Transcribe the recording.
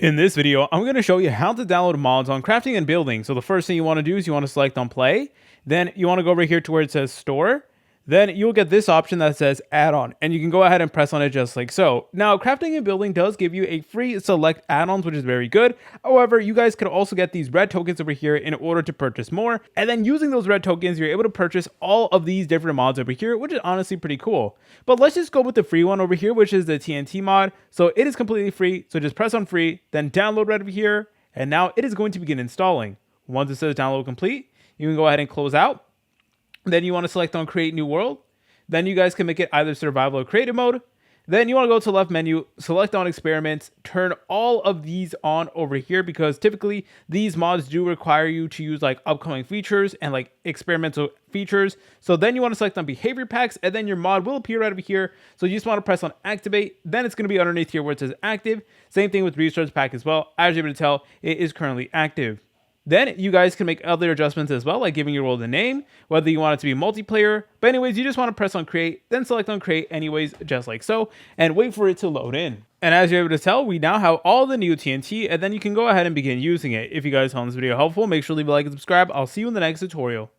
In this video, I'm going to show you how to download mods on crafting and building. So the first thing you want to do is you want to select on play. Then you want to go over here to where it says store. Then you'll get this option that says add-on, and you can go ahead and press on it just like so. Now, crafting and building does give you a free select add-ons, which is very good. However, you guys could also get these red tokens over here in order to purchase more. And then using those red tokens, you're able to purchase all of these different mods over here, which is honestly pretty cool. But let's just go with the free one over here, which is the TNT mod. So it is completely free. So just press on free, then download right over here. And now it is going to begin installing. Once it says download complete, you can go ahead and close out. Then you want to select on create new world. Then you guys can make it either survival or creative mode. Then you want to go to left menu, select on experiments, turn all of these on over here because typically these mods do require you to use like upcoming features and like experimental features. So then you want to select on behavior packs and then your mod will appear right over here. So you just want to press on activate. Then it's going to be underneath here where it says active. Same thing with research pack as well. As you're able to tell, it is currently active. Then you guys can make other adjustments as well, like giving your world a name, whether you want it to be multiplayer. But anyways, you just want to press on create, then select on create anyways, just like so, and wait for it to load in. And as you're able to tell, we now have all the new TNT, and then you can go ahead and begin using it. If you guys found this video helpful, make sure to leave a like and subscribe. I'll see you in the next tutorial.